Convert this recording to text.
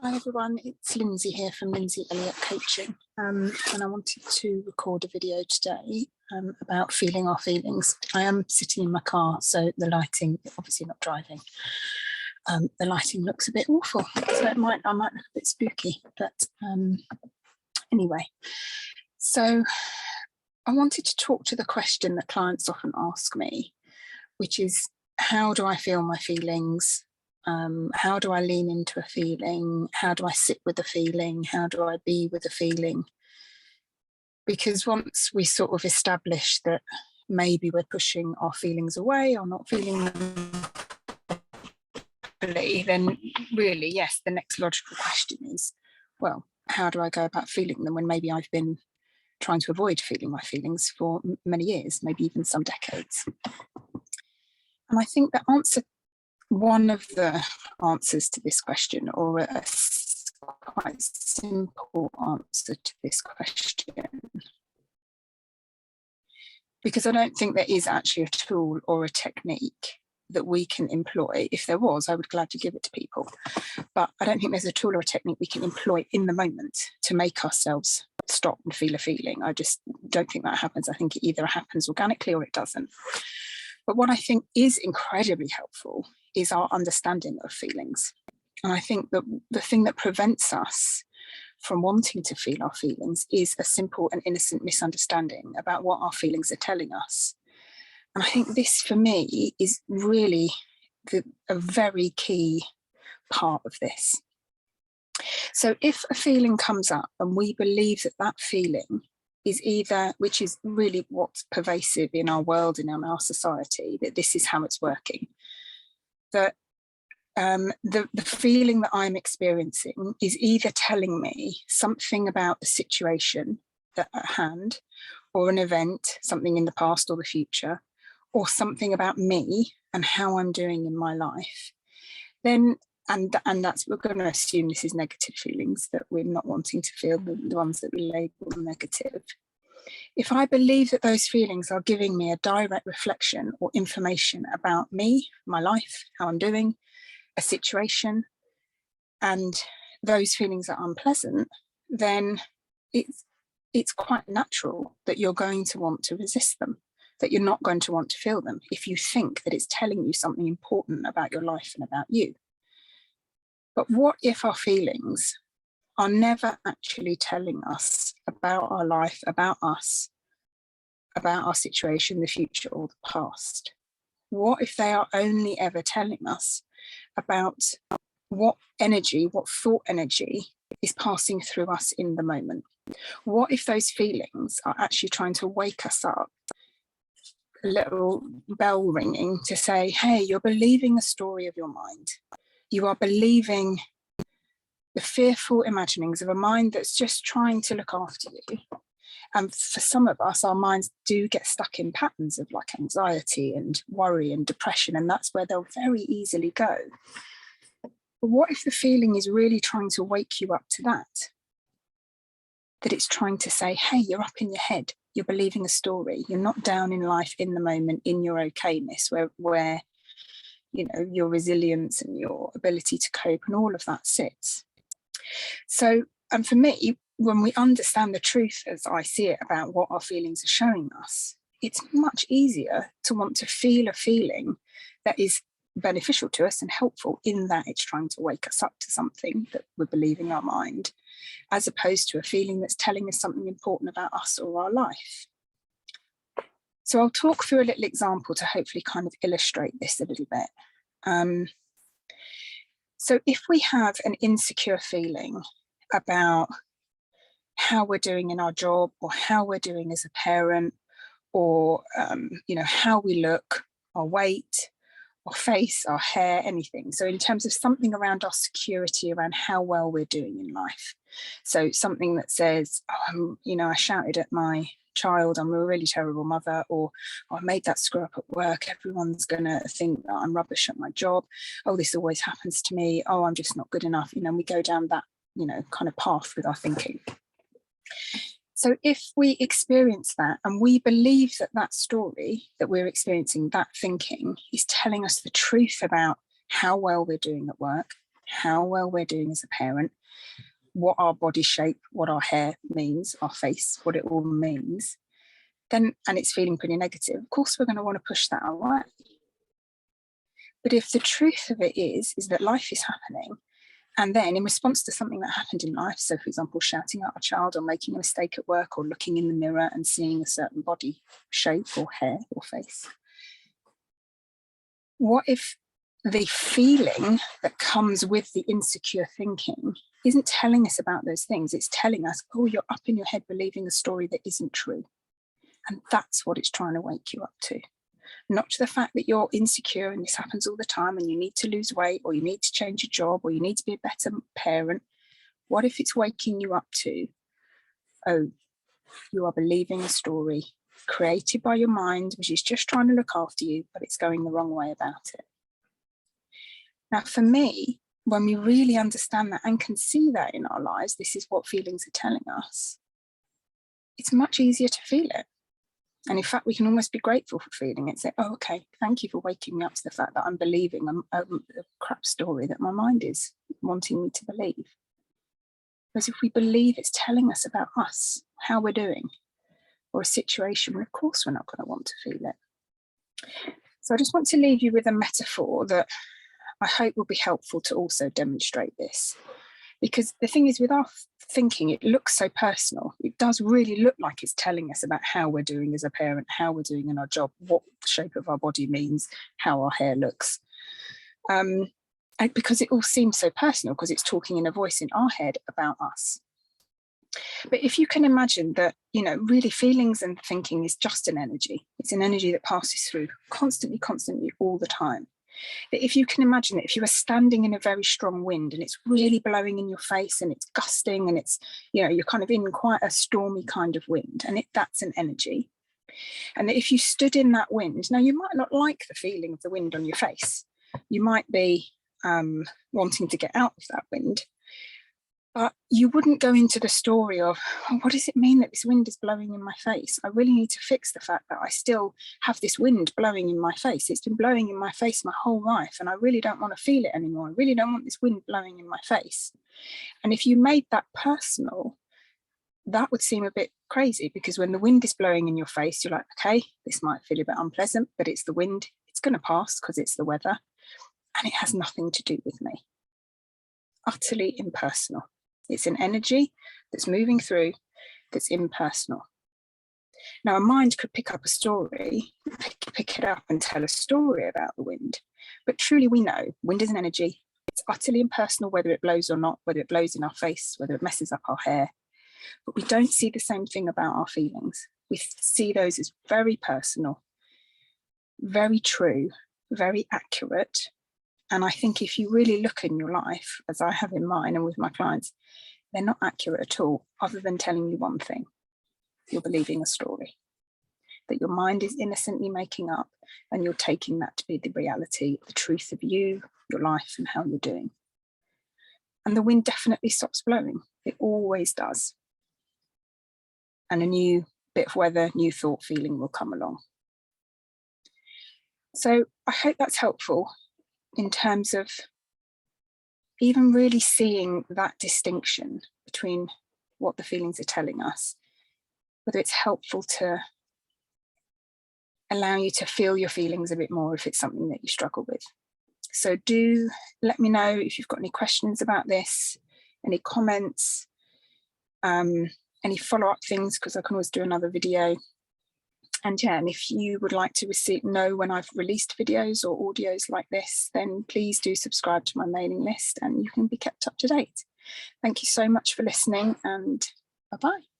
Hi everyone, it's Lindsay here from Lindsay Elliott Coaching, and I wanted to record a video today about feeling our feelings. I am sitting in my car, so the lighting, obviously not driving, the lighting looks a bit awful, so I might look a bit spooky, but anyway. So I wanted to talk to the question that clients often ask me, which is, how do I feel my feelings? How do I lean into a feeling? How do I sit with a feeling? How do I be with a feeling? Because once we sort of establish that maybe we're pushing our feelings away or not feeling them properly, then really, yes, the next logical question is, well, how do I go about feeling them when maybe I've been trying to avoid feeling my feelings for many years, maybe even some decades? And I think one of the answers to this question, or a quite simple answer to this question, because I don't think there is actually a tool or a technique that we can employ. If there was, I would gladly give it to people, but I don't think there's a tool or a technique we can employ in the moment to make ourselves stop and feel a feeling. I just don't think that happens. I think it either happens organically or it doesn't. But what I think is incredibly helpful is our understanding of feelings. And I think that the thing that prevents us from wanting to feel our feelings is a simple and innocent misunderstanding about what our feelings are telling us. And I think this, for me, is really a very key part of this. So if a feeling comes up and we believe that that feeling is either, which is really what's pervasive in our world and in our society, that this is how it's working, that the feeling that I'm experiencing is either telling me something about the situation at hand, or an event, something in the past or the future, or something about me and how I'm doing in my life, then, and that's, we're going to assume this is negative feelings that we're not wanting to feel, the ones that we label negative. If I believe that those feelings are giving me a direct reflection or information about me, my life, how I'm doing, a situation, and those feelings are unpleasant, then it's quite natural that you're going to want to resist them, that you're not going to want to feel them if you think that it's telling you something important about your life and about you. But what if our feelings are never actually telling us about our life, about us, about our situation, the future or the past? What if they are only ever telling us about what energy, what thought energy is passing through us in the moment? What if those feelings are actually trying to wake us up, a little bell ringing to say, hey, you're believing the story of your mind. You are believing the fearful imaginings of a mind that's just trying to look after you. And for some of us, our minds do get stuck in patterns of like anxiety and worry and depression, and that's where they'll very easily go. But what if the feeling is really trying to wake you up to that? That it's trying to say, hey, you're up in your head, you're believing a story, you're not down in life in the moment, in your okayness, where you know, your resilience and your ability to cope and all of that sits. So, and for me, when we understand the truth as I see it about what our feelings are showing us, it's much easier to want to feel a feeling that is beneficial to us and helpful, in that it's trying to wake us up to something that we're believing our mind, as opposed to a feeling that's telling us something important about us or our life. So I'll talk through a little example to hopefully kind of illustrate this a little bit. So if we have an insecure feeling about how we're doing in our job, or how we're doing as a parent, or you know, how we look, our weight, our face, our hair, anything. So in terms of something around our security, around how well we're doing in life. So something that says, oh, you know, I shouted at my child, I'm a really terrible mother, or oh, I made that screw up at work, everyone's gonna think that I'm rubbish at my job, oh, this always happens to me, oh, I'm just not good enough, you know, and we go down that, you know, kind of path with our thinking. So if we experience that and we believe that that story that we're experiencing, that thinking, is telling us the truth about how well we're doing at work, how well we're doing as a parent, what our body shape, what our hair means, our face, what it all means, then, and it's feeling pretty negative, of course we're going to want to push that away. But if the truth of it is that life is happening, and then in response to something that happened in life, so for example, shouting at a child or making a mistake at work or looking in the mirror and seeing a certain body shape or hair or face, what if the feeling that comes with the insecure thinking isn't telling us about those things? It's telling us, oh, you're up in your head believing a story that isn't true. And that's what it's trying to wake you up to. Not to the fact that you're insecure and this happens all the time and you need to lose weight or you need to change your job or you need to be a better parent. What if it's waking you up to, oh, you are believing a story created by your mind, which is just trying to look after you, but it's going the wrong way about it. Now, for me, when we really understand that and can see that in our lives, this is what feelings are telling us, it's much easier to feel it. And in fact, we can almost be grateful for feeling it. Say, oh, okay, thank you for waking me up to the fact that I'm believing a crap story that my mind is wanting me to believe. Because if we believe it's telling us about us, how we're doing, or a situation, of course we're not going to want to feel it. So I just want to leave you with a metaphor that I hope will be helpful to also demonstrate this. Because the thing is, with our thinking, it looks so personal. It does really look like it's telling us about how we're doing as a parent, how we're doing in our job, what the shape of our body means, how our hair looks. Because it all seems so personal, because it's talking in a voice in our head about us. But if you can imagine that, really feelings and thinking is just an energy. It's an energy that passes through constantly, all the time. But if you can imagine that if you were standing in a very strong wind and it's really blowing in your face and it's gusting and it's, you're kind of in quite a stormy kind of wind, and that's an energy. And that if you stood in that wind, now you might not like the feeling of the wind on your face. You might be wanting to get out of that wind. But you wouldn't go into the story of, oh, what does it mean that this wind is blowing in my face? I really need to fix the fact that I still have this wind blowing in my face. It's been blowing in my face my whole life, and I really don't want to feel it anymore. I really don't want this wind blowing in my face. And if you made that personal, that would seem a bit crazy, because when the wind is blowing in your face, you're like, okay, this might feel a bit unpleasant, but it's the wind. It's going to pass because it's the weather, and it has nothing to do with me. Utterly impersonal. It's an energy that's moving through, that's impersonal. Now, a mind could pick up a story, pick it up and tell a story about the wind. But truly, we know wind is an energy. It's utterly impersonal, whether it blows or not, whether it blows in our face, whether it messes up our hair. But we don't see the same thing about our feelings. We see those as very personal, very true, very accurate. And I think if you really look in your life, as I have in mine and with my clients, they're not accurate at all, other than telling you one thing. You're believing a story that your mind is innocently making up, and you're taking that to be the reality, the truth of you, your life, and how you're doing. And the wind definitely stops blowing. It always does. And a new bit of weather, new thought, feeling will come along. So I hope that's helpful in terms of even really seeing that distinction between what the feelings are telling us, whether it's helpful to allow you to feel your feelings a bit more if it's something that you struggle with. So do let me know if you've got any questions about this, any comments, any follow-up things, because I can always do another video. And yeah, and if you would like to know when I've released videos or audios like this, then please do subscribe to my mailing list and you can be kept up to date. Thank you so much for listening, and bye-bye.